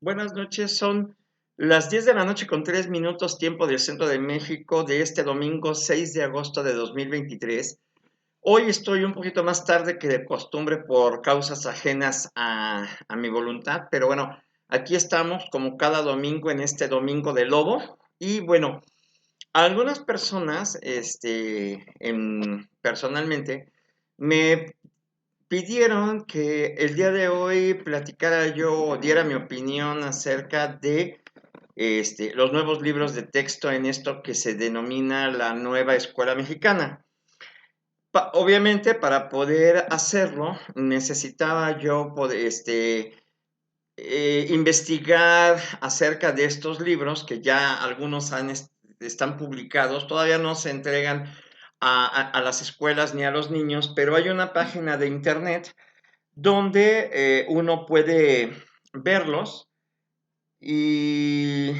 Buenas noches, son las 10 de la noche con 3 minutos tiempo del centro de México de este domingo 6 de agosto de 2023. Hoy estoy un poquito más tarde que de costumbre por causas ajenas a mi voluntad, pero bueno, aquí estamos como cada domingo en este domingo de lobo. Y bueno, algunas personas, personalmente, me pidieron que el día de hoy platicara yo, diera mi opinión acerca de los nuevos libros de texto en esto que se denomina la nueva escuela mexicana. Obviamente, para poder hacerlo, necesitaba yo poder, investigar acerca de estos libros, que ya algunos están publicados, todavía no se entregan a las escuelas ni a los niños, pero hay una página de internet donde uno puede verlos y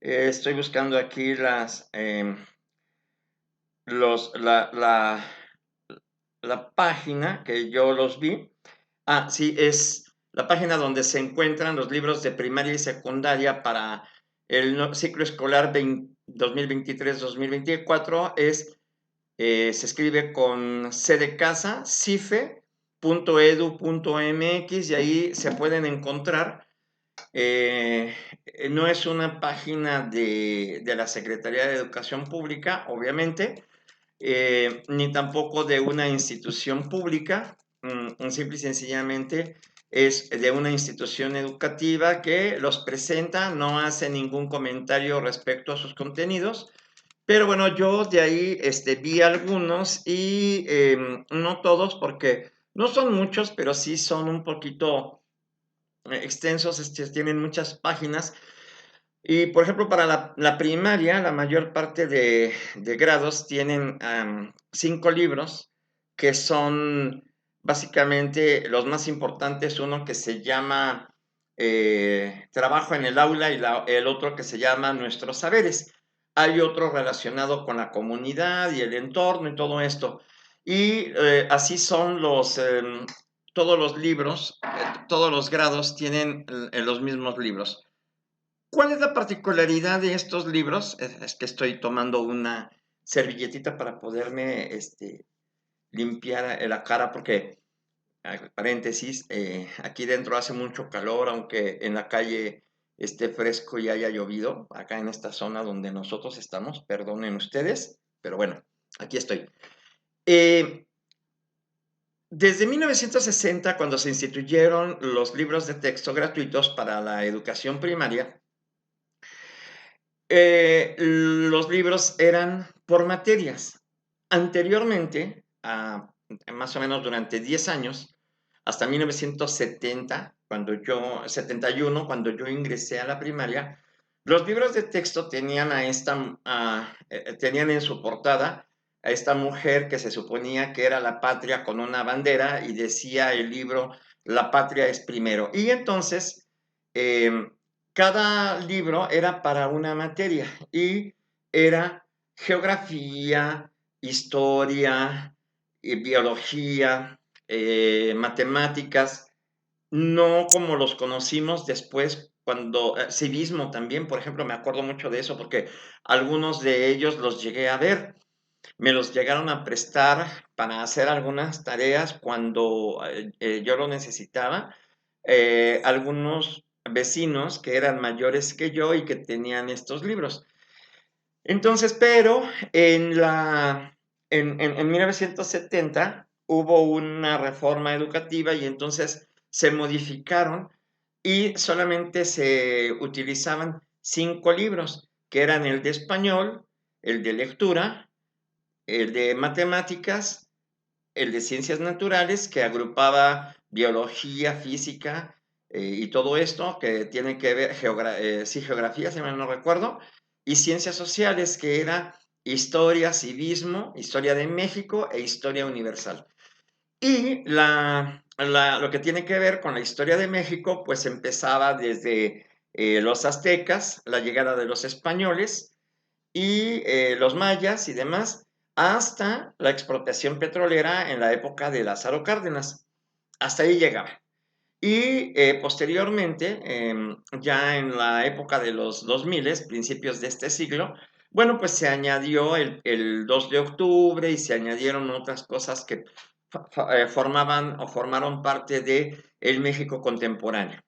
estoy buscando aquí la página que yo los vi. Ah, sí, es la página donde se encuentran los libros de primaria y secundaria para el ciclo escolar 2023-2024. Se escribe con C de casa, cife.edu.mx, y ahí se pueden encontrar. No es una página de la Secretaría de Educación Pública, obviamente, ni tampoco de una institución pública. Simple y sencillamente es de una institución educativa que los presenta, no hace ningún comentario respecto a sus contenidos. Pero bueno, yo de ahí vi algunos y no todos, porque no son muchos, pero sí son un poquito extensos, tienen muchas páginas. Y por ejemplo, para la primaria, la mayor parte de grados tienen 5 libros que son básicamente los más importantes. Uno que se llama Trabajo en el aula, y el otro que se llama Nuestros saberes. Hay otro relacionado con la comunidad y el entorno y todo esto. Y así son todos los libros, todos los grados tienen los mismos libros. ¿Cuál es la particularidad de estos libros? Es que estoy tomando una servilletita para poderme limpiar la cara, porque, paréntesis, aquí dentro hace mucho calor, aunque en la calle esté fresco y haya llovido. Acá en esta zona donde nosotros estamos, perdonen ustedes, pero bueno, aquí estoy. Eh, Desde 1960, cuando se instituyeron los libros de texto gratuitos para la educación primaria, los libros eran por materias. Anteriormente, más o menos durante 10 años, hasta 1970, 71, cuando yo ingresé a la primaria, los libros de texto tenían en su portada a esta mujer que se suponía que era la patria con una bandera, y decía el libro, La patria es primero. Y entonces, eh, cada libro era para una materia y era geografía, historia, biología, matemáticas, no como los conocimos después, cuando civismo también, por ejemplo, me acuerdo mucho de eso porque algunos de ellos los llegué a ver. Me los llegaron a prestar para hacer algunas tareas cuando yo lo necesitaba. Algunos vecinos que eran mayores que yo y que tenían estos libros. Entonces, pero en 1970 hubo una reforma educativa, y entonces se modificaron y solamente se utilizaban 5 libros, que eran el de español, el de lectura, el de matemáticas, el de ciencias naturales, que agrupaba biología, física y todo esto que tiene que ver, sí, geografía, si mal no recuerdo, y ciencias sociales, que era historia, civismo, historia de México e historia universal. Y lo que tiene que ver con la historia de México, pues empezaba desde los aztecas, la llegada de los españoles, y los mayas y demás, hasta la expropiación petrolera en la época de Lázaro Cárdenas. Hasta ahí llegaba. Y posteriormente, ya en la época de los 2000, principios de este siglo, bueno, pues se añadió el 2 de octubre y se añadieron otras cosas que formaron parte de el México contemporáneo.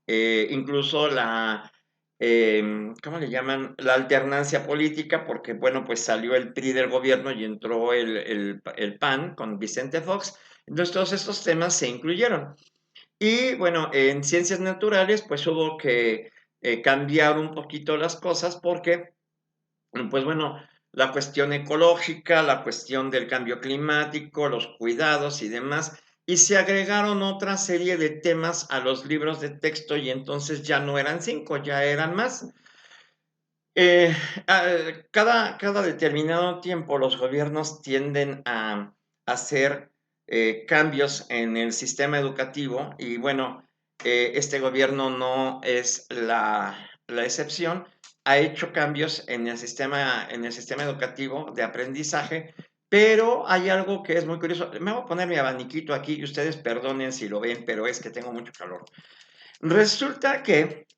Incluso ¿cómo le llaman? La alternancia política, porque bueno, pues salió el PRI del gobierno y entró el PAN con Vicente Fox. Entonces todos estos temas se incluyeron. Y bueno, en ciencias naturales, pues hubo que cambiar un poquito las cosas porque, pues bueno, la cuestión ecológica, la cuestión del cambio climático, los cuidados y demás, y se agregaron otra serie de temas a los libros de texto y entonces ya no eran 5, ya eran más. Eh, cada determinado tiempo los gobiernos tienden a hacer cambios en el sistema educativo y bueno, este gobierno no es la excepción. Ha hecho cambios en el sistema educativo de aprendizaje, pero hay algo que es muy curioso. Me voy a poner mi abaniquito aquí y ustedes perdonen si lo ven, pero es que tengo mucho calor. Resulta que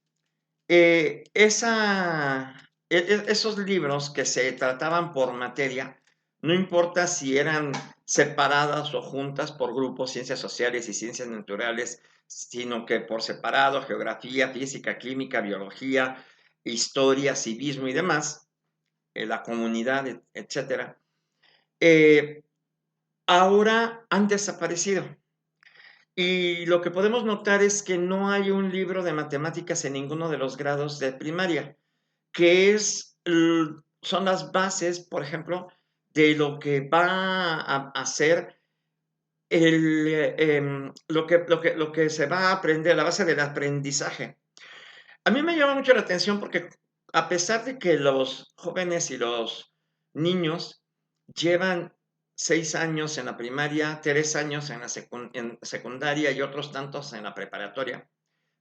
esos libros que se trataban por materia, no importa si eran separadas o juntas por grupos, ciencias sociales y ciencias naturales, sino que por separado, geografía, física, química, biología, historia, civismo y demás, la comunidad, etcétera, eh, ahora han desaparecido. Y lo que podemos notar es que no hay un libro de matemáticas en ninguno de los grados de primaria, que son las bases, por ejemplo, de lo que va a ser lo que se va a aprender, la base del aprendizaje. A mí me llama mucho la atención porque a pesar de que los jóvenes y los niños llevan 6 años en la primaria, 3 años en secundaria y otros tantos en la preparatoria,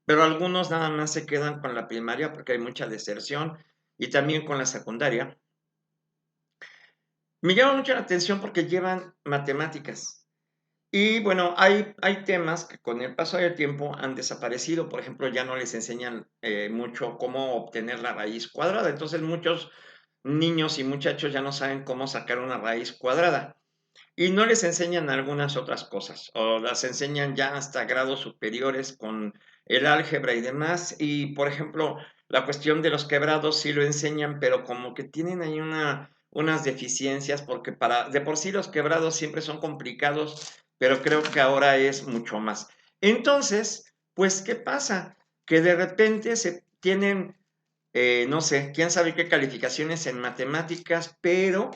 pero algunos nada más se quedan con la primaria porque hay mucha deserción y también con la secundaria. Me llama mucho la atención porque llevan matemáticas. Y bueno, hay temas que con el paso del tiempo han desaparecido. Por ejemplo, ya no les enseñan mucho cómo obtener la raíz cuadrada. Entonces muchos niños y muchachos ya no saben cómo sacar una raíz cuadrada. Y no les enseñan algunas otras cosas. O las enseñan ya hasta grados superiores con el álgebra y demás. Y por ejemplo, la cuestión de los quebrados sí lo enseñan, pero como que tienen ahí unas deficiencias, porque de por sí los quebrados siempre son complicados, pero creo que ahora es mucho más. Entonces, pues, ¿qué pasa? Que de repente se tienen, no sé, quién sabe qué calificaciones en matemáticas, pero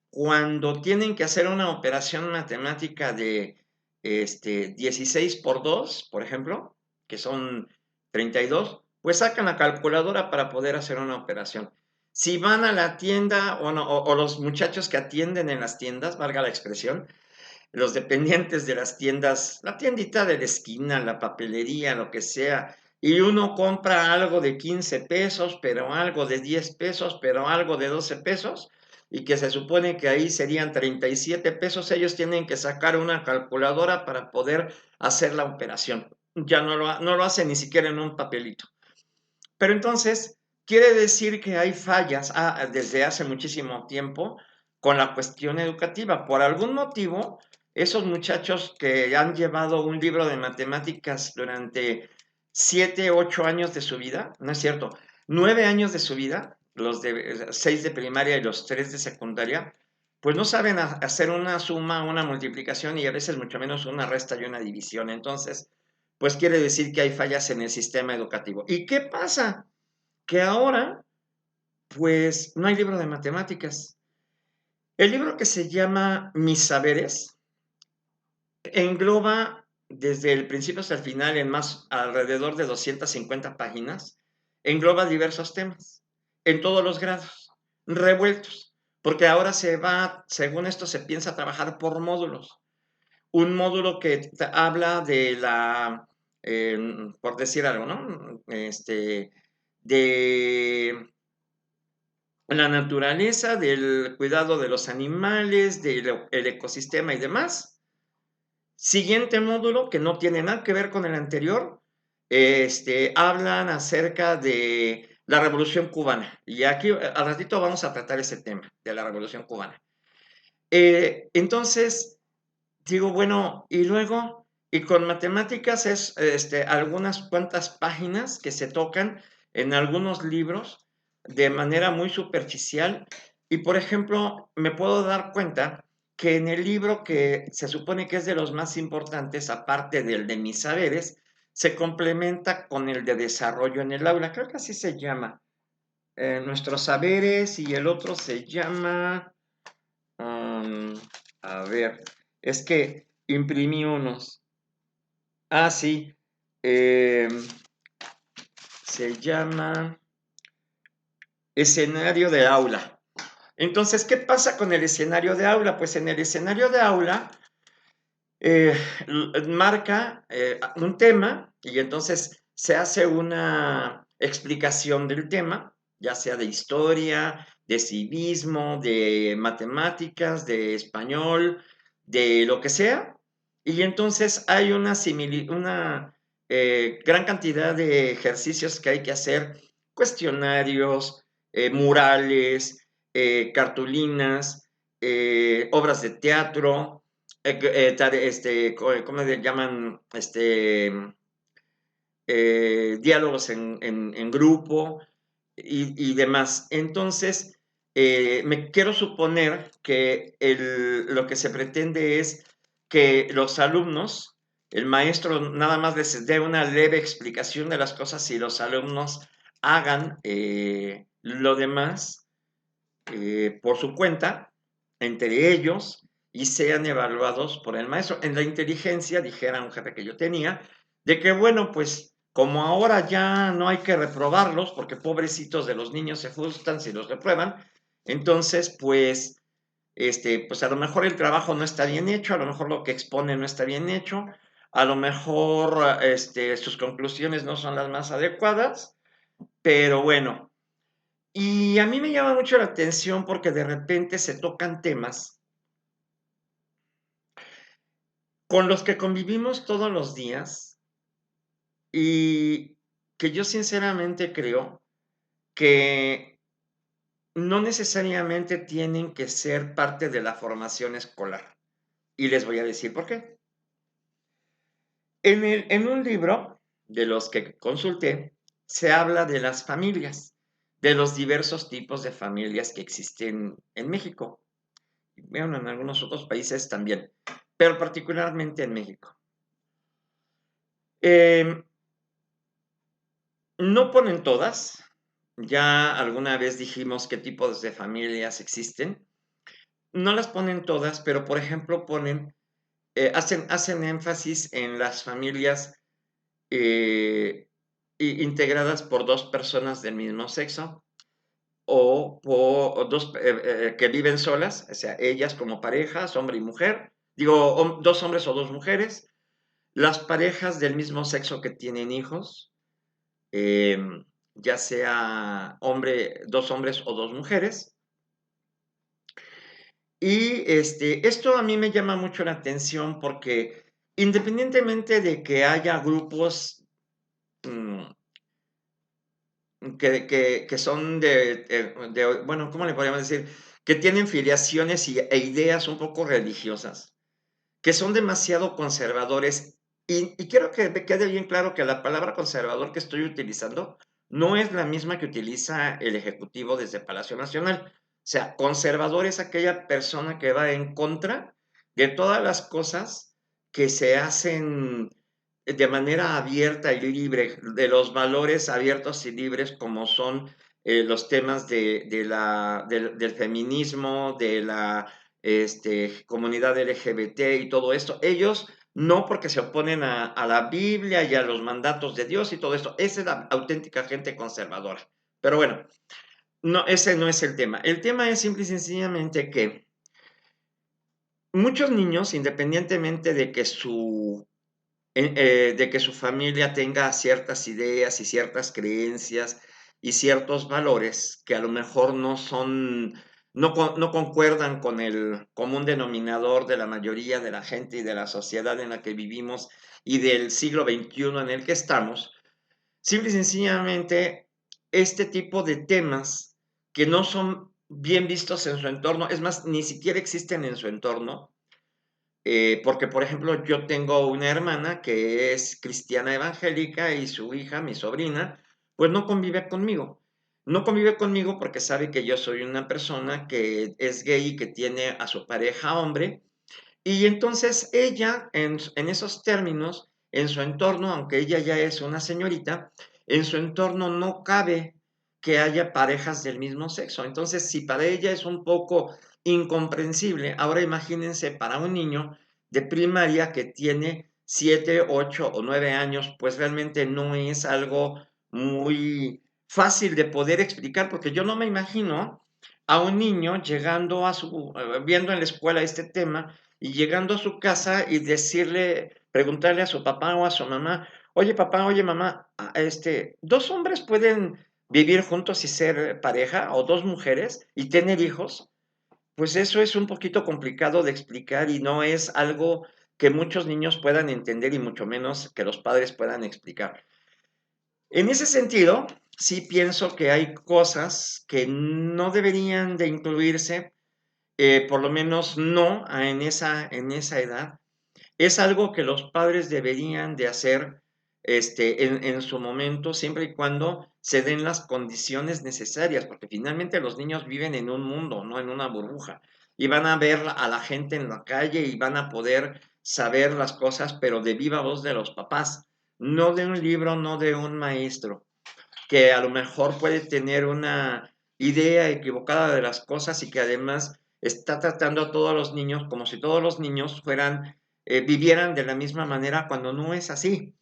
cuando tienen que hacer una operación matemática de 16 por 2, por ejemplo, que son 32, pues sacan la calculadora para poder hacer una operación. Si van a la tienda o los muchachos que atienden en las tiendas, valga la expresión, los dependientes de las tiendas, la tiendita de la esquina, la papelería, lo que sea, y uno compra algo de 15 pesos, pero algo de 10 pesos, pero algo de 12 pesos, y que se supone que ahí serían 37 pesos, ellos tienen que sacar una calculadora para poder hacer la operación. Ya no lo hacen ni siquiera en un papelito. Pero entonces, quiere decir que hay fallas desde hace muchísimo tiempo con la cuestión educativa. Por algún motivo, esos muchachos que han llevado un libro de matemáticas durante 7, 8 años de su vida, no es cierto, 9 años de su vida, los de 6 de primaria y los 3 de secundaria, pues no saben hacer una suma, una multiplicación y a veces mucho menos una resta y una división. Entonces, pues quiere decir que hay fallas en el sistema educativo. ¿Y qué pasa? Que ahora, pues, no hay libro de matemáticas. El libro que se llama Mis Saberes engloba desde el principio hasta el final, en más alrededor de 250 páginas, engloba diversos temas, en todos los grados, revueltos, porque ahora según esto, se piensa trabajar por módulos. Un módulo que habla de por decir algo, ¿no? De la naturaleza, del cuidado de los animales, del el ecosistema y demás. Siguiente módulo, que no tiene nada que ver con el anterior, hablan acerca de la Revolución Cubana. Y aquí al ratito vamos a tratar ese tema de la Revolución Cubana. Entonces, digo, bueno, y luego, y con matemáticas es algunas cuantas páginas que se tocan en algunos libros de manera muy superficial. Y por ejemplo, me puedo dar cuenta que en el libro que se supone que es de los más importantes, aparte del de mis saberes, se complementa con el de desarrollo en el aula. Creo que así se llama. Nuestros saberes y el otro se llama... Um, a ver, es que imprimí unos. Ah, sí. eh, Se llama escenario de aula. Entonces, ¿qué pasa con el escenario de aula? Pues en el escenario de aula eh, marca un tema y entonces se hace una explicación del tema, ya sea de historia, de civismo, de matemáticas, de español, de lo que sea. Y entonces hay una gran cantidad de ejercicios que hay que hacer, cuestionarios, murales, cartulinas, obras de teatro, ¿cómo le llaman? Diálogos en grupo y demás. Entonces, me quiero suponer que lo que se pretende es que los alumnos, el maestro nada más les dé una leve explicación de las cosas y los alumnos hagan lo demás por su cuenta, entre ellos, y sean evaluados por el maestro. En la inteligencia, dijera un jefe que yo tenía, de que bueno, pues como ahora ya no hay que reprobarlos, porque pobrecitos de los niños se frustran si los reprueban, entonces pues a lo mejor el trabajo no está bien hecho, a lo mejor lo que expone no está bien hecho, a lo mejor sus conclusiones no son las más adecuadas, pero bueno, y a mí me llama mucho la atención porque de repente se tocan temas con los que convivimos todos los días y que yo sinceramente creo que no necesariamente tienen que ser parte de la formación escolar. Y les voy a decir por qué. En un libro de los que consulté, se habla de las familias, de los diversos tipos de familias que existen en México. Bueno, en algunos otros países también, pero particularmente en México. Eh, no ponen todas, ya alguna vez dijimos qué tipos de familias existen, no las ponen todas, pero por ejemplo hacen énfasis en las familias eh, integradas por dos personas del mismo sexo o por dos que viven solas, o sea, ellas como parejas, hombre y mujer, digo, dos hombres o dos mujeres, las parejas del mismo sexo que tienen hijos, eh, ya sea dos hombres o dos mujeres. Y esto a mí me llama mucho la atención porque independientemente de que haya grupos mm, que son bueno, ¿cómo le podríamos decir? Que tienen filiaciones e ideas un poco religiosas, que son demasiado conservadores. Y quiero que me quede bien claro que la palabra conservador que estoy utilizando no es la misma que utiliza el Ejecutivo desde Palacio Nacional. O sea, conservador es aquella persona que va en contra de todas las cosas que se hacen de manera abierta y libre, de los valores abiertos y libres como son los temas del feminismo, de la comunidad LGBT y todo esto. Ellos no porque se oponen a la Biblia y a los mandatos de Dios y todo esto. Esa es la auténtica gente conservadora. Pero bueno, no, ese no es el tema. El tema es simple y sencillamente que muchos niños, independientemente de que su familia tenga ciertas ideas y ciertas creencias y ciertos valores que a lo mejor no son no concuerdan con el común denominador de la mayoría de la gente y de la sociedad en la que vivimos y del siglo XXI en el que estamos, simple y sencillamente este tipo de temas que no son bien vistos en su entorno, es más, ni siquiera existen en su entorno, porque, por ejemplo, yo tengo una hermana que es cristiana evangélica y su hija, mi sobrina, pues no convive conmigo. No convive conmigo porque sabe que yo soy una persona que es gay y que tiene a su pareja hombre. Y entonces ella, en esos términos, en su entorno, aunque ella ya es una señorita, en su entorno no cabe que haya parejas del mismo sexo. Entonces, si para ella es un poco incomprensible, ahora imagínense para un niño de primaria que tiene 7, 8 o 9 años, pues realmente no es algo muy fácil de poder explicar, porque yo no me imagino a un niño llegando viendo en la escuela este tema y llegando a su casa y preguntarle a su papá o a su mamá, oye papá, oye mamá, ¿dos hombres pueden vivir juntos y ser pareja o dos mujeres y tener hijos? Pues eso es un poquito complicado de explicar y no es algo que muchos niños puedan entender y mucho menos que los padres puedan explicar. En ese sentido, sí pienso que hay cosas que no deberían de incluirse, por lo menos no en esa edad. Es algo que los padres deberían de hacer en su momento, siempre y cuando se den las condiciones necesarias, porque finalmente los niños viven en un mundo, no en una burbuja, y van a ver a la gente en la calle y van a poder saber las cosas, pero de viva voz de los papás, no de un libro, no de un maestro, que a lo mejor puede tener una idea equivocada de las cosas y que además está tratando a todos los niños como si todos los niños vivieran de la misma manera cuando no es así.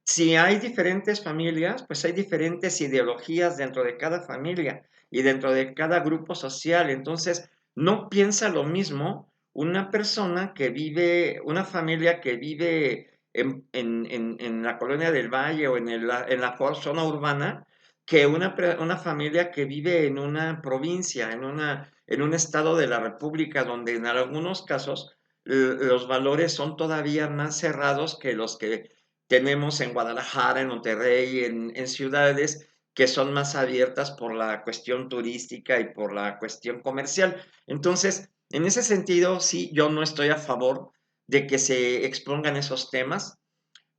Si hay diferentes familias, pues hay diferentes ideologías dentro de cada familia y dentro de cada grupo social. Entonces, no piensa lo mismo una persona que vive, una familia que vive en la colonia del Valle o en la zona urbana, que una familia que vive en una provincia, en un estado de la República, donde en algunos casos los valores son todavía más cerrados que los que tenemos en Guadalajara, en Monterrey, en ciudades que son más abiertas por la cuestión turística y por la cuestión comercial. Entonces, en ese sentido, sí, yo no estoy a favor de que se expongan esos temas,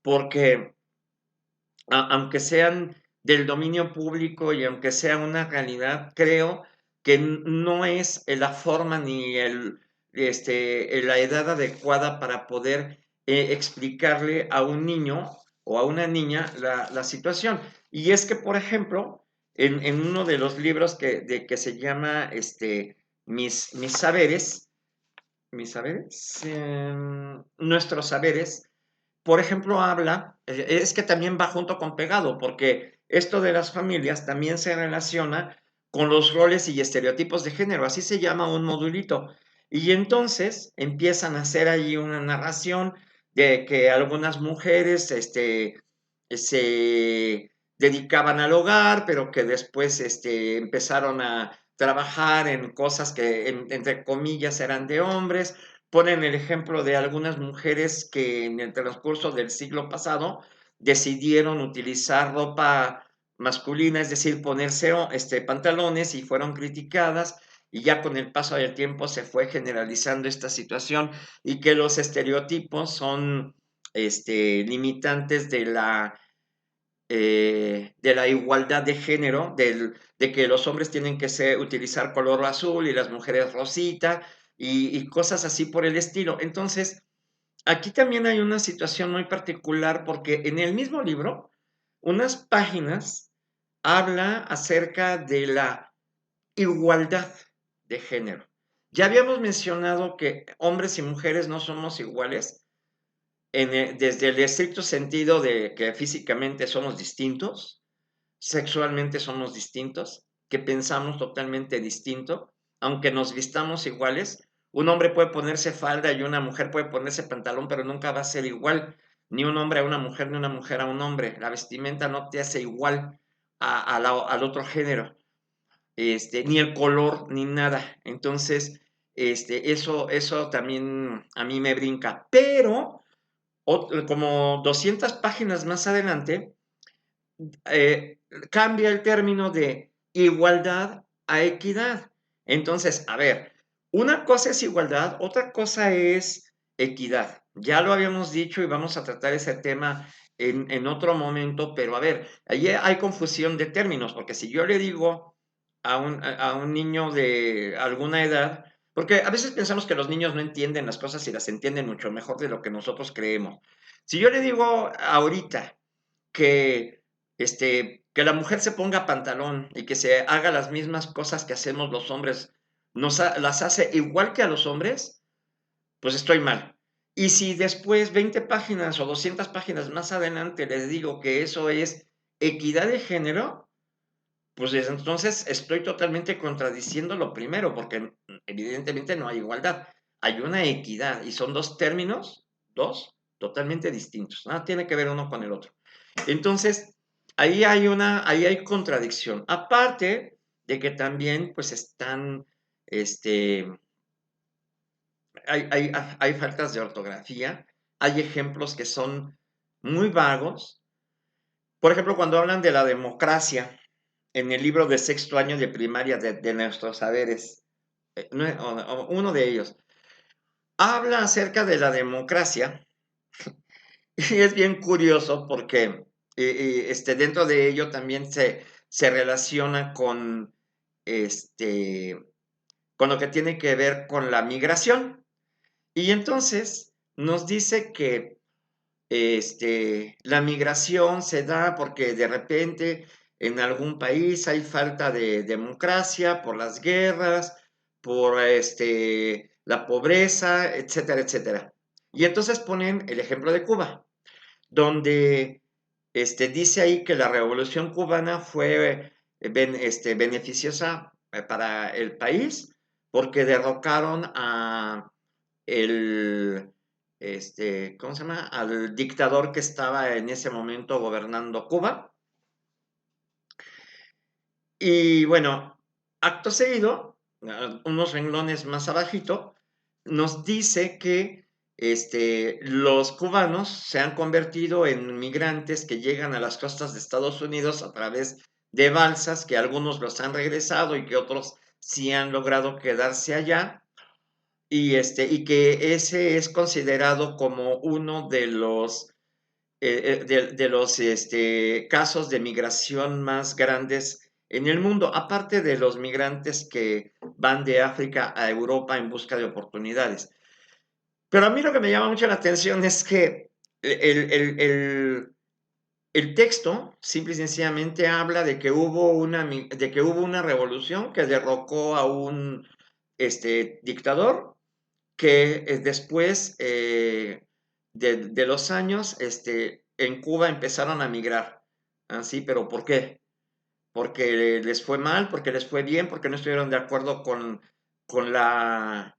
porque aunque sean del dominio público y aunque sea una realidad, creo que no es la forma ni la edad adecuada para poder explicarle a un niño o a una niña la situación. Y es que, por ejemplo, en uno de los libros que se llama mis saberes, nuestros saberes, por ejemplo, es que también va junto con pegado, porque esto de las familias también se relaciona con los roles y estereotipos de género, así se llama un modulito. Y entonces empiezan a hacer ahí una narración de que algunas mujeres se dedicaban al hogar, pero que después empezaron a trabajar en cosas que, entre comillas, eran de hombres. Ponen el ejemplo de algunas mujeres que en el transcurso del siglo pasado decidieron utilizar ropa masculina, es decir, ponerse pantalones y fueron criticadas y ya con el paso del tiempo se fue generalizando esta situación y que los estereotipos son limitantes de la igualdad de género, de que los hombres tienen que utilizar color azul y las mujeres rosita y cosas así por el estilo. Entonces, aquí también hay una situación muy particular porque en el mismo libro, unas páginas habla acerca de la igualdad de género. Ya habíamos mencionado que hombres y mujeres no somos iguales desde el estricto sentido de que físicamente somos distintos, sexualmente somos distintos, que pensamos totalmente distinto, aunque nos vistamos iguales. Un hombre puede ponerse falda y una mujer puede ponerse pantalón, pero nunca va a ser igual. Ni un hombre a una mujer, ni una mujer a un hombre. La vestimenta no te hace igual al otro género. ni el color, ni nada. Entonces, eso también a mí me brinca. Pero, como 200 páginas más adelante, eh, cambia el término de igualdad a equidad. Entonces, a ver, una cosa es igualdad, otra cosa es equidad. Ya lo habíamos dicho y vamos a tratar ese tema en otro momento, pero a ver, ahí hay confusión de términos, porque si yo le digo a un niño de alguna edad, porque a veces pensamos que los niños no entienden las cosas y las entienden mucho mejor de lo que nosotros creemos. Si yo le digo ahorita que, que la mujer se ponga pantalón y que se haga las mismas cosas que hacemos los hombres, las hace igual que a los hombres, pues estoy mal. Y si después 20 páginas o 200 páginas más adelante les digo que eso es equidad de género, pues entonces estoy totalmente contradiciendo lo primero, porque evidentemente no hay igualdad, hay una equidad y son dos términos, dos, totalmente distintos, nada tiene que ver uno con el otro. Entonces, ahí hay contradicción. Aparte de que también, pues están, este, hay faltas de ortografía, hay ejemplos que son muy vagos. Por ejemplo, cuando hablan de la democracia en el libro de sexto año de primaria de nuestros saberes, uno de ellos, habla acerca de la democracia. Y es bien curioso porque dentro de ello también se relaciona este, con lo que tiene que ver con la migración. Y entonces nos dice que la migración se da porque de repente en algún país hay falta de democracia por las guerras, por la pobreza, etcétera, etcétera. Y entonces ponen el ejemplo de Cuba donde dice ahí que la revolución cubana fue beneficiosa para el país porque derrocaron a el, ¿cómo se llama? Al dictador que estaba en ese momento gobernando Cuba. Y bueno, acto seguido, unos renglones más abajito, nos dice que los cubanos se han convertido en migrantes que llegan a las costas de Estados Unidos a través de balsas, que algunos los han regresado y que otros sí han logrado quedarse allá, y que ese es considerado como uno de los casos de migración más grandes en el mundo, aparte de los migrantes que van de África a Europa en busca de oportunidades. Pero a mí lo que me llama mucho la atención es que el texto simple y sencillamente habla de que hubo una revolución que derrocó a un dictador que después de los años en Cuba empezaron a migrar. ¿Así? ¿Pero por qué? Porque les fue mal, porque les fue bien, porque no estuvieron de acuerdo con la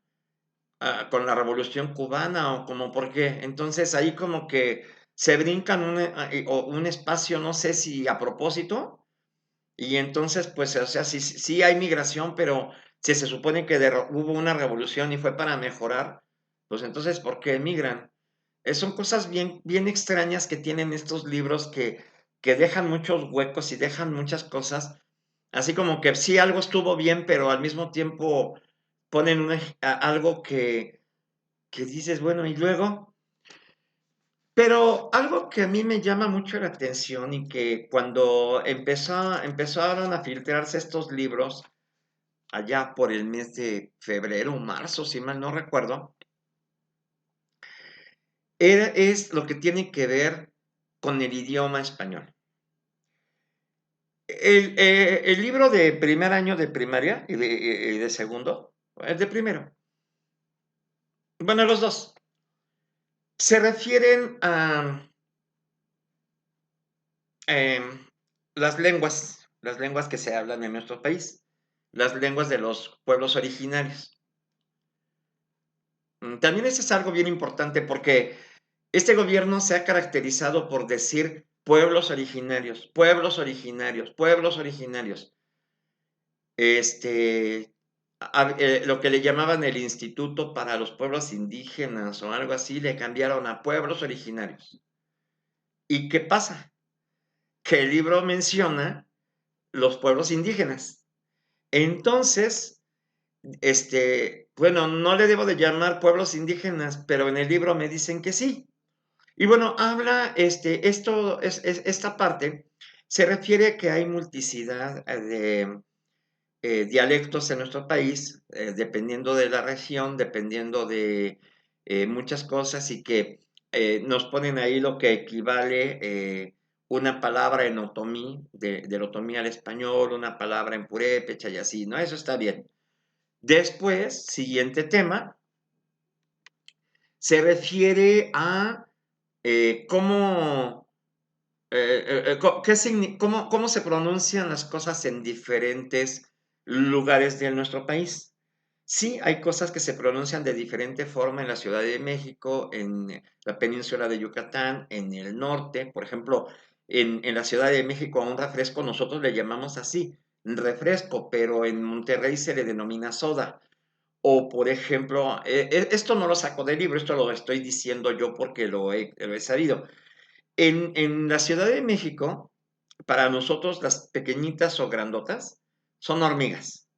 con la revolución cubana o como por qué. Entonces ahí como que se brincan un espacio, no sé si a propósito, y entonces pues, o sea, sí hay migración, pero si se supone que hubo una revolución y fue para mejorar, pues entonces, ¿por qué emigran? Son cosas bien, bien extrañas que tienen estos libros que dejan muchos huecos y dejan muchas cosas, así como que sí algo estuvo bien, pero al mismo tiempo ponen algo que dices, bueno, y luego, pero algo que a mí me llama mucho la atención y que cuando empezaron a filtrarse estos libros, allá por el mes de febrero o marzo, si mal no recuerdo, es lo que tiene que ver con el idioma español. El libro de primer año de primaria y de segundo, el de primero, bueno, los dos, se refieren a em, las lenguas que se hablan en nuestro país, las lenguas de los pueblos originarios. También eso es algo bien importante porque este gobierno se ha caracterizado por decir pueblos originarios, pueblos originarios, pueblos originarios. este, lo que le llamaban el Instituto para los Pueblos Indígenas o algo así, le cambiaron a pueblos originarios. ¿Y qué pasa? Que el libro menciona los pueblos indígenas. Entonces, bueno, no le debo de llamar pueblos indígenas, pero en el libro me dicen que sí. Y bueno, habla, esta parte se refiere a que hay multiplicidad de dialectos en nuestro país, dependiendo de la región, dependiendo de muchas cosas y que nos ponen ahí lo que equivale una palabra en otomí, del otomí al español, una palabra en purépecha y así, ¿no? Eso está bien. Después, siguiente tema, se refiere a cómo, cómo se pronuncian las cosas en diferentes lugares de nuestro país. Sí, hay cosas que se pronuncian de diferente forma en la Ciudad de México, en la península de Yucatán, en el norte. Por ejemplo, en la Ciudad de México a un refresco nosotros le llamamos así, refresco, pero en Monterrey se le denomina soda. O, por ejemplo, esto no lo saco del libro, esto lo estoy diciendo yo porque lo he sabido. En la Ciudad de México, para nosotros las pequeñitas o grandotas son hormigas.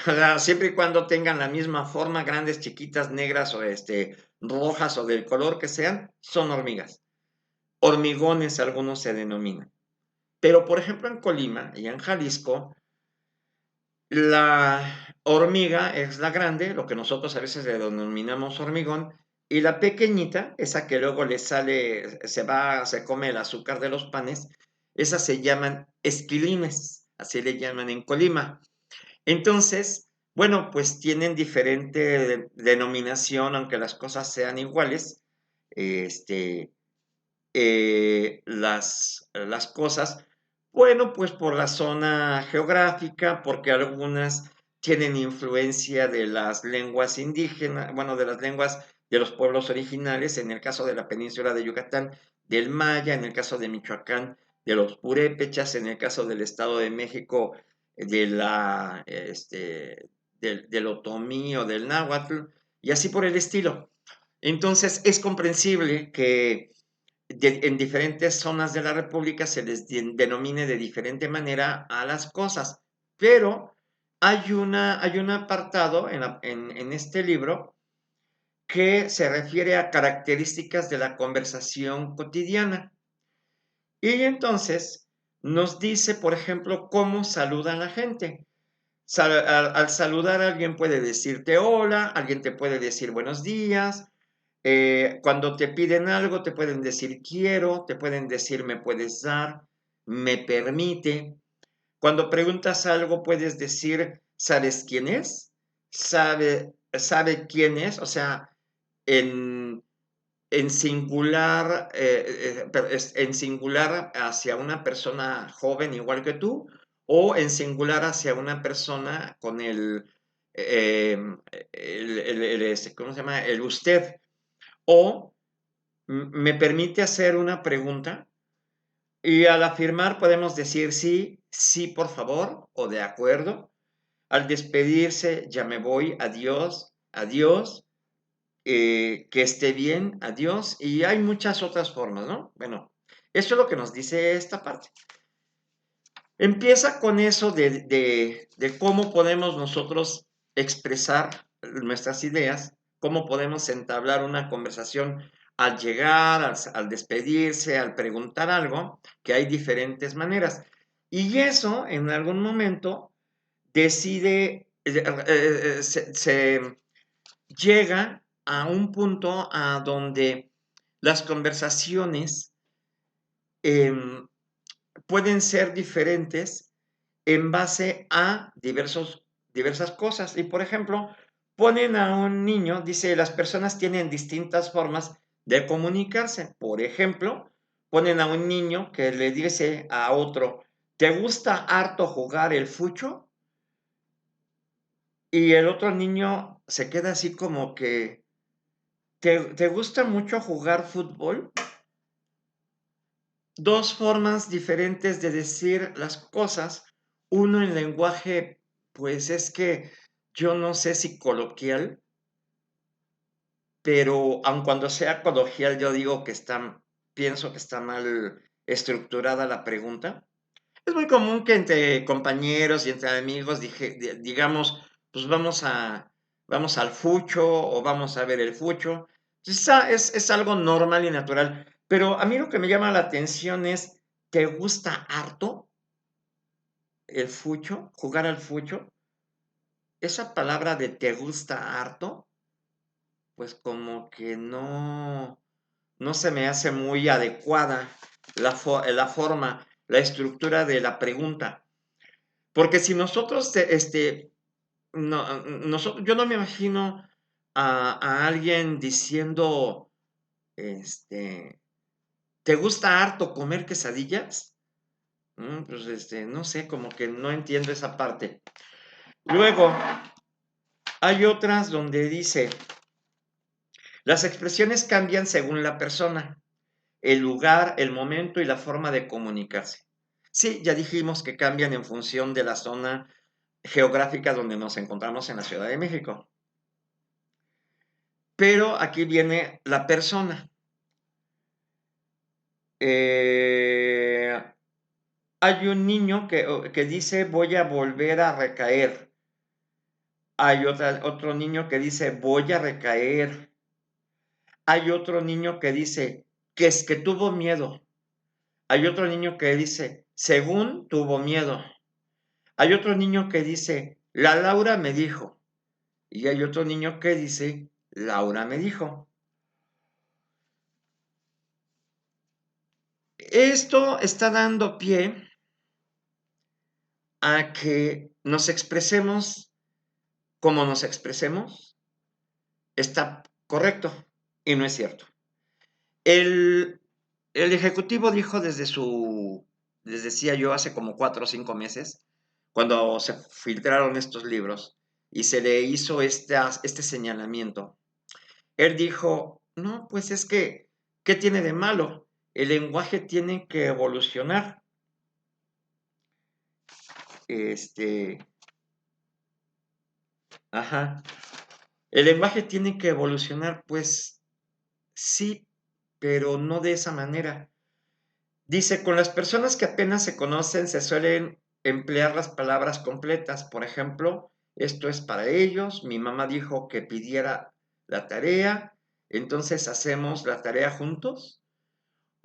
O sea, siempre y cuando tengan la misma forma, grandes, chiquitas, negras o rojas o del color que sean, son hormigas. Hormigones algunos se denominan. Pero, por ejemplo, en Colima y en Jalisco, la hormiga es la grande, lo que nosotros a veces le denominamos hormigón, y la pequeñita, esa que luego le sale, se come el azúcar de los panes, esas se llaman esquilines, así le llaman en Colima. Entonces, bueno, pues tienen diferente denominación, aunque las cosas sean iguales, este, las cosas. Bueno, pues por la zona geográfica, porque algunas tienen influencia de las lenguas indígenas, bueno, de las lenguas de los pueblos originales, en el caso de la península de Yucatán, del maya, en el caso de Michoacán, de los purépechas, en el caso del Estado de México, de del otomí o del náhuatl, y así por el estilo. Entonces, es comprensible que en diferentes zonas de la República se les denomine de diferente manera a las cosas, pero hay un apartado en este libro que se refiere a características de la conversación cotidiana. Y entonces nos dice, por ejemplo, cómo saluda a la gente. Al saludar a alguien puede decirte hola, alguien te puede decir buenos días, cuando te piden algo, te pueden decir quiero, te pueden decir me puedes dar, me permite. Cuando preguntas algo, puedes decir, ¿sabes quién es? ¿Sabe quién es? O sea, en, en singular, en singular hacia una persona joven igual que tú, o en singular hacia una persona con ¿cómo se llama? El usted. O me permite hacer una pregunta y al afirmar podemos decir sí, sí, por favor, o de acuerdo. Al despedirse, ya me voy, adiós, adiós, que esté bien, adiós. Y hay muchas otras formas, ¿no? Bueno, esto es lo que nos dice esta parte. Empieza con eso de cómo podemos nosotros expresar nuestras ideas, cómo podemos entablar una conversación al llegar, al despedirse, al preguntar algo, que hay diferentes maneras. Y eso en algún momento decide, se llega a un punto a donde las conversaciones em, pueden ser diferentes en base a diversas cosas. Y por ejemplo, ponen a un niño, dice, las personas tienen distintas formas de comunicarse. Por ejemplo, ponen a un niño que le dice a otro, ¿te gusta harto jugar el fucho? Y el otro niño se queda así como que, ¿te gusta mucho jugar fútbol? Dos formas diferentes de decir las cosas, uno en lenguaje pues es que yo no sé si coloquial, pero aun cuando sea coloquial, yo digo que pienso que está mal estructurada la pregunta. Es muy común que entre compañeros y entre amigos digamos, pues vamos al fucho o vamos a ver el fucho. Es algo normal y natural. Pero a mí lo que me llama la atención es, ¿te gusta harto el fucho? ¿Jugar al fucho? Esa palabra de te gusta harto, pues como que no se me hace muy adecuada la forma, la estructura de la pregunta. Porque si nosotros, no, yo no me imagino a alguien diciendo, este, ¿te gusta harto comer quesadillas? Pues, no sé, como que no entiendo esa parte. Luego, hay otras donde dice, las expresiones cambian según la persona, el lugar, el momento y la forma de comunicarse. Sí, ya dijimos que cambian en función de la zona geográfica donde nos encontramos en la Ciudad de México. Pero aquí viene la persona. Eh, Hay un niño que dice voy a volver a recaer. Hay otro niño que dice voy a recaer. Hay otro niño que dice que es que tuvo miedo. Hay otro niño que dice según tuvo miedo. Hay otro niño que dice la Laura me dijo. Y hay otro niño que dice Laura me dijo. Esto está dando pie a que nos expresemos como nos expresemos, está correcto y no es cierto. El, el Ejecutivo dijo les decía yo, hace como 4 o 5 meses, cuando se filtraron estos libros y se le hizo este señalamiento, él dijo, no, pues es que, ¿qué tiene de malo? El lenguaje tiene que evolucionar. Este, ajá. El lenguaje tiene que evolucionar, pues sí, pero no de esa manera. Dice, con las personas que apenas se conocen se suelen emplear las palabras completas. Por ejemplo, esto es para ellos, mi mamá dijo que pidiera la tarea, entonces hacemos la tarea juntos.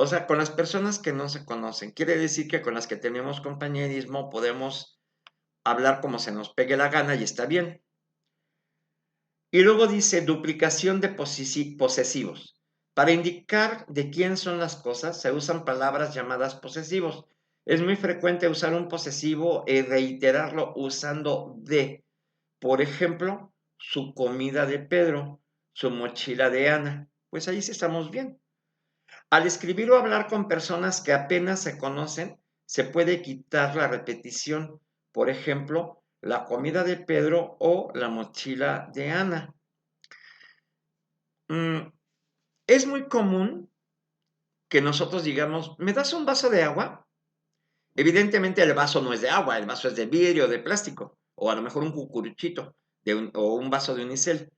O sea, con las personas que no se conocen. Quiere decir que con las que tenemos compañerismo podemos hablar como se nos pegue la gana y está bien. Y luego dice duplicación de posesivos. Para indicar de quién son las cosas, se usan palabras llamadas posesivos. Es muy frecuente usar un posesivo y reiterarlo usando de. Por ejemplo, su comida de Pedro, su mochila de Ana. Pues ahí sí estamos bien. Al escribir o hablar con personas que apenas se conocen, se puede quitar la repetición. Por ejemplo, la comida de Pedro o la mochila de Ana. Es muy común que nosotros digamos, ¿me das un vaso de agua? Evidentemente el vaso no es de agua, el vaso es de vidrio, de plástico, o a lo mejor un cucuruchito o un vaso de unicel.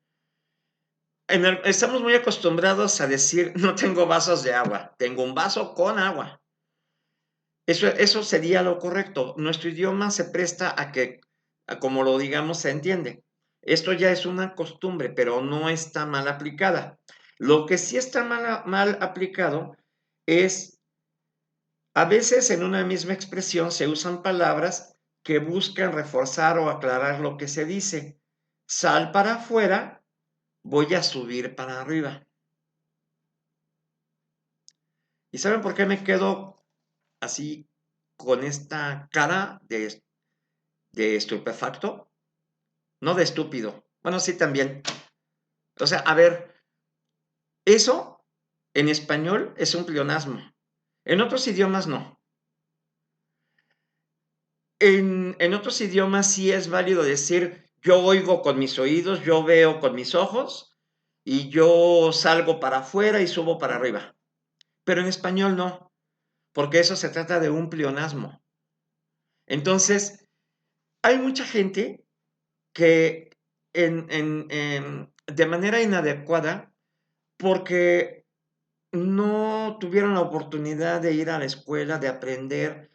Estamos muy acostumbrados a decir, no tengo vasos de agua, tengo un vaso con agua. Eso sería lo correcto. Nuestro idioma se presta como lo digamos, se entiende. Esto ya es una costumbre, pero no está mal aplicada. Lo que sí está mal aplicado es, a veces en una misma expresión se usan palabras que buscan reforzar o aclarar lo que se dice. Sal para afuera, voy a subir para arriba. ¿Y saben por qué me quedo así con esta cara de estupefacto? No de estúpido. Bueno, sí también. O sea, a ver, eso en español es un pleonasmo. En otros idiomas no. En otros idiomas sí es válido decir, yo oigo con mis oídos, yo veo con mis ojos y yo salgo para afuera y subo para arriba. Pero en español no, porque eso se trata de un pleonasmo. Entonces, hay mucha gente que de manera inadecuada, porque no tuvieron la oportunidad de ir a la escuela, de aprender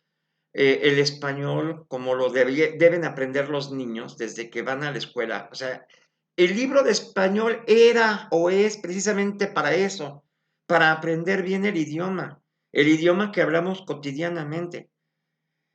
el español como lo deben aprender los niños desde que van a la escuela. O sea, el libro de español era o es precisamente para eso, para aprender bien el idioma que hablamos cotidianamente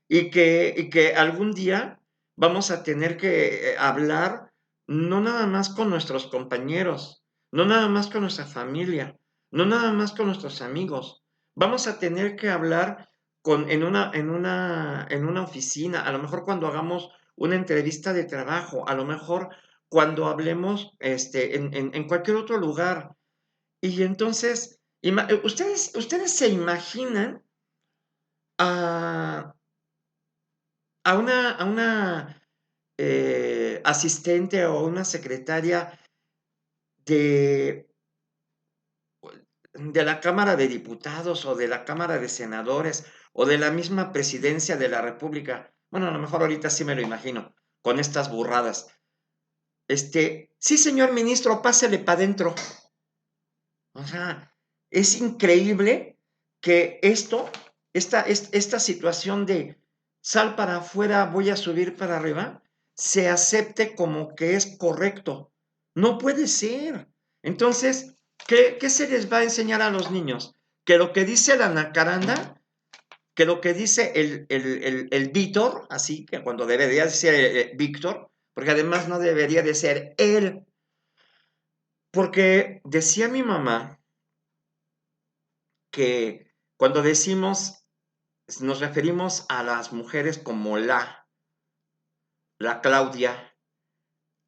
y que algún día vamos a tener que hablar no nada más con nuestros compañeros, no nada más con nuestra familia, no nada más con nuestros amigos. Vamos a tener que hablar en una oficina, a lo mejor cuando hagamos una entrevista de trabajo, a lo mejor cuando hablemos en cualquier otro lugar. Y entonces, ustedes se imaginan a, a una asistente o una secretaria de, de la Cámara de Diputados o de la Cámara de Senadores o de la misma Presidencia de la República. Bueno, a lo mejor ahorita sí me lo imagino, con estas burradas. Sí, señor ministro, pásele para adentro. O sea, es increíble que esta situación de sal para afuera, voy a subir para arriba, se acepte como que es correcto. No puede ser. Entonces, ¿qué se les va a enseñar a los niños? Que lo que dice la nacaranda, que lo que dice el Víctor, así que cuando debería decir Víctor, porque además no debería de ser él, porque decía mi mamá, que cuando decimos, nos referimos a las mujeres como la Claudia,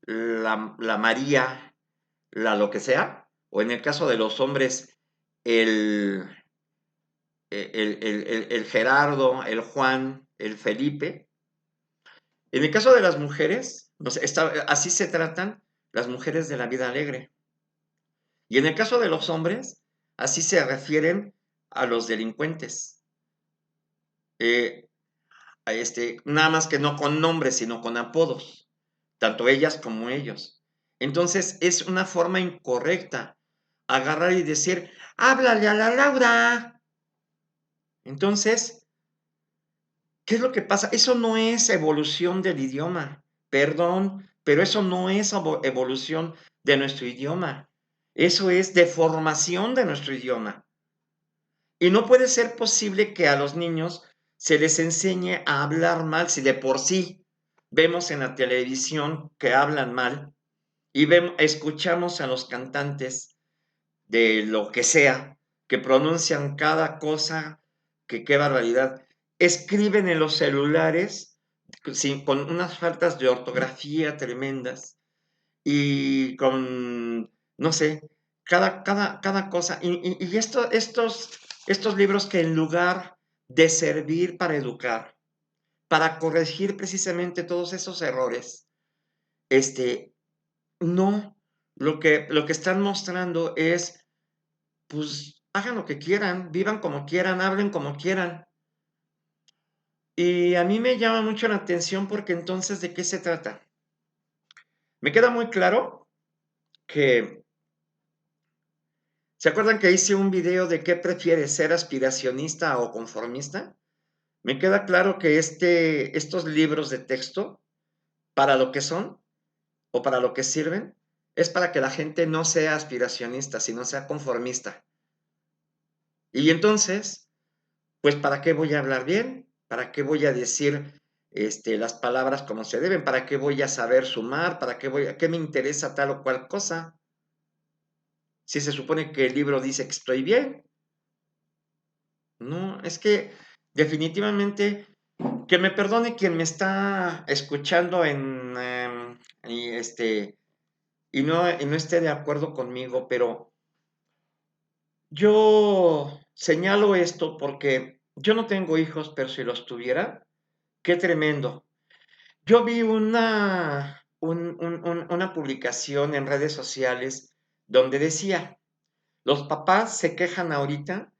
la María, la lo que sea, o en el caso de los hombres, el, el Gerardo, el Juan, el Felipe. En el caso de las mujeres, así se tratan las mujeres de la vida alegre. Y en el caso de los hombres, así se refieren a los delincuentes. Eh, nada más que no con nombres, sino con apodos, tanto ellas como ellos. Entonces es una forma incorrecta agarrar y decir, háblale a la Laura. Entonces, ¿qué es lo que pasa? Eso no es evolución del idioma, perdón, pero eso no es evolución de nuestro idioma. Eso es deformación de nuestro idioma. Y no puede ser posible que a los niños se les enseñe a hablar mal si de por sí vemos en la televisión que hablan mal y escuchamos a los cantantes de lo que sea, que pronuncian cada cosa, que qué barbaridad. Escriben en los celulares con unas faltas de ortografía tremendas y con, no sé, cada cosa. Y estos libros que en lugar de servir para educar, para corregir precisamente todos esos errores, no, lo que están mostrando es, pues, hagan lo que quieran, vivan como quieran, hablen como quieran. Y a mí me llama mucho la atención porque entonces, ¿de qué se trata? Me queda muy claro que ¿se acuerdan que hice un video de qué prefiere ser aspiracionista o conformista? Me queda claro que estos libros de texto, para lo que son o para lo que sirven, es para que la gente no sea aspiracionista, sino sea conformista. Y entonces, pues, ¿para qué voy a hablar bien? ¿Para qué voy a decir las palabras como se deben? ¿Para qué voy a saber sumar? ¿Qué me interesa tal o cual cosa? Si se supone que el libro dice que estoy bien. No, es que definitivamente, que me perdone quien me está escuchando y no esté de acuerdo conmigo, pero yo señalo esto porque yo no tengo hijos, pero si los tuviera, qué tremendo. Yo vi una publicación en redes sociales donde decía, los papás se quejan ahorita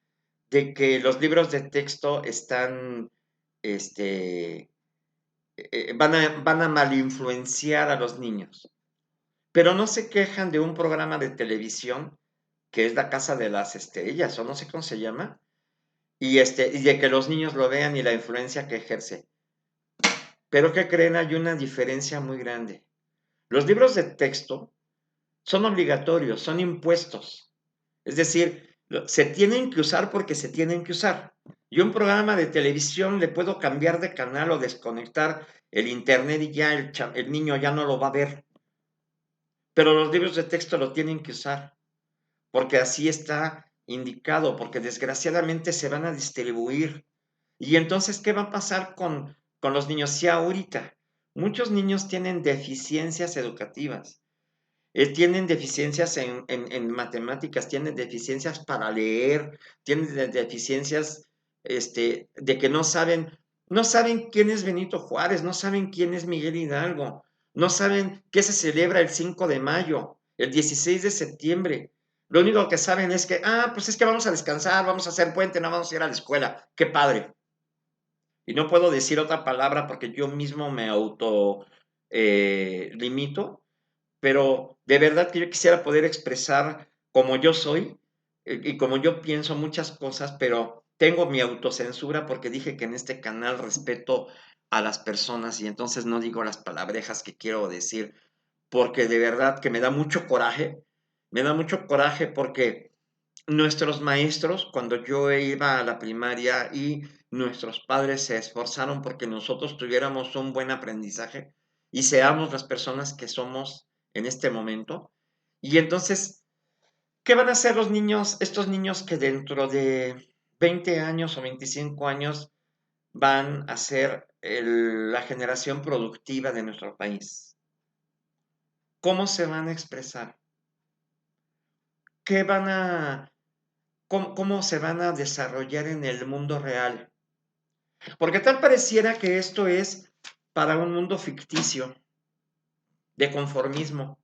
de que los libros de texto están este, van a malinfluenciar a los niños. Pero no se quejan de un programa de televisión que es La Casa de las Estrellas, o no sé cómo se llama, y de que los niños lo vean y la influencia que ejerce. Pero ¿qué creen? Hay una diferencia muy grande. Los libros de texto son obligatorios, son impuestos. Es decir, se tienen que usar porque se tienen que usar. Yo un programa de televisión le puedo cambiar de canal o desconectar el internet y ya el niño ya no lo va a ver. Pero los libros de texto lo tienen que usar porque así está indicado, porque desgraciadamente se van a distribuir. Y entonces, ¿qué va a pasar con los niños? Si ahorita muchos niños tienen deficiencias educativas, tienen deficiencias en matemáticas, tienen deficiencias para leer, tienen deficiencias de que no saben quién es Benito Juárez, no saben quién es Miguel Hidalgo, no saben qué se celebra el 5 de mayo, el 16 de septiembre. Lo único que saben es que, pues es que vamos a descansar, vamos a hacer puente, no vamos a ir a la escuela. Qué padre. Y no puedo decir otra palabra porque yo mismo me auto limito, pero de verdad que yo quisiera poder expresar como yo soy y como yo pienso muchas cosas, pero tengo mi autocensura porque dije que en este canal respeto a las personas y entonces no digo las palabrejas que quiero decir, porque de verdad que me da mucho coraje porque nuestros maestros, cuando yo iba a la primaria y nuestros padres se esforzaron porque nosotros tuviéramos un buen aprendizaje y seamos las personas que somos en este momento. Y entonces, ¿qué van a hacer los niños, estos niños que dentro de 20 años o 25 años van a ser la generación productiva de nuestro país? ¿Cómo se van a expresar? ¿Qué van a, cómo se van a desarrollar en el mundo real? Porque tal pareciera que esto es para un mundo ficticio, de conformismo.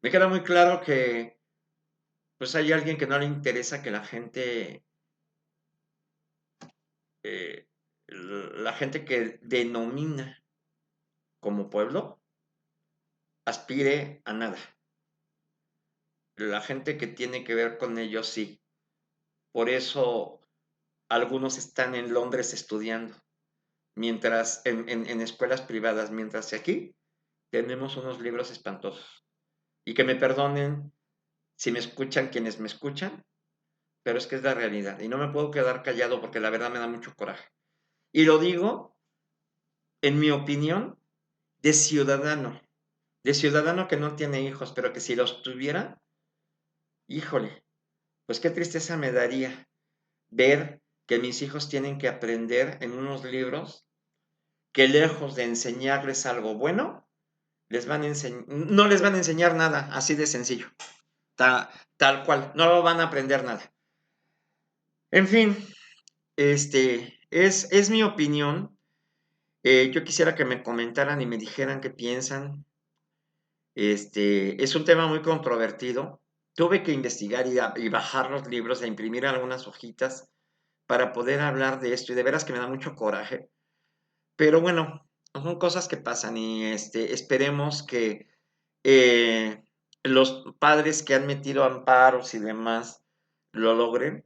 Me queda muy claro que pues hay alguien que no le interesa que eh, la gente que denomina como pueblo, aspire a nada. La gente que tiene que ver con ellos sí. Por eso algunos están en Londres estudiando, mientras en escuelas privadas, mientras que aquí tenemos unos libros espantosos. Y que me perdonen si me escuchan quienes me escuchan, pero es que es la realidad. Y no me puedo quedar callado porque la verdad me da mucho coraje. Y lo digo, en mi opinión, de ciudadano que no tiene hijos, pero que si los tuviera, híjole, pues qué tristeza me daría ver que mis hijos tienen que aprender en unos libros que lejos de enseñarles algo bueno, no les van a enseñar nada, así de sencillo, tal cual, no lo van a aprender nada. En fin, es mi opinión. Yo quisiera que me comentaran y me dijeran qué piensan. Es un tema muy controvertido. Tuve que investigar y bajar los libros e imprimir algunas hojitas para poder hablar de esto y de veras que me da mucho coraje. Pero bueno, son cosas que pasan y esperemos que eh, los padres que han metido amparos y demás lo logren,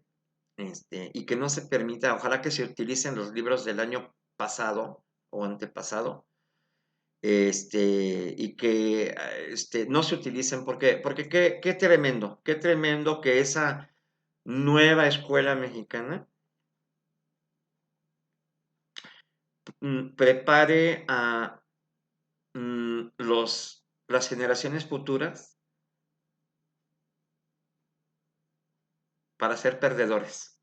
y que no se permita, ojalá que se utilicen los libros del año pasado o antepasado, y que no se utilicen porque qué tremendo que esa nueva escuela mexicana prepare a las generaciones futuras para ser perdedores.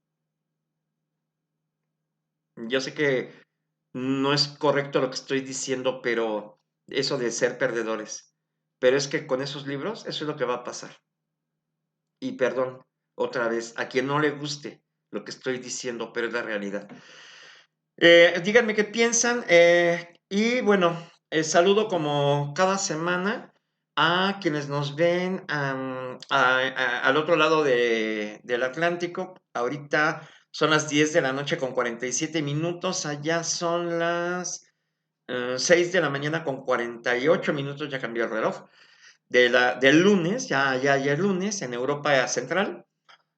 Yo sé que no es correcto lo que estoy diciendo, pero eso de ser perdedores. Pero es que con esos libros, eso es lo que va a pasar. Y perdón, otra vez, a quien no le guste lo que estoy diciendo, pero es la realidad. Díganme qué piensan. Y bueno, saludo como cada semana a quienes nos ven al otro lado del Atlántico. Ahorita Son las 10 de la noche con 47 minutos. Allá son las 6 de la mañana con 48 minutos. Ya cambió el reloj. Del lunes, ya es lunes en Europa Central.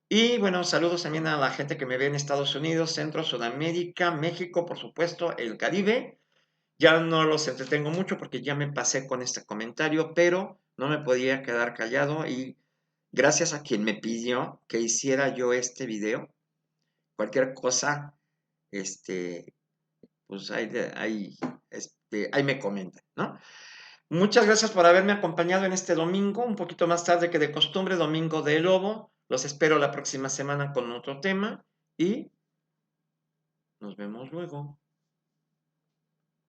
Y bueno, saludos también a la gente que me ve en Estados Unidos, Centro, Sudamérica, México, por supuesto, el Caribe. Ya no los entretengo mucho porque ya me pasé con este comentario, pero no me podía quedar callado y gracias a quien me pidió que hiciera yo este video, cualquier cosa, este, pues ahí me comentan, ¿no? Muchas gracias por haberme acompañado en este domingo, un poquito más tarde que de costumbre, Domingo de Lobo. Los espero la próxima semana con otro tema y nos vemos luego.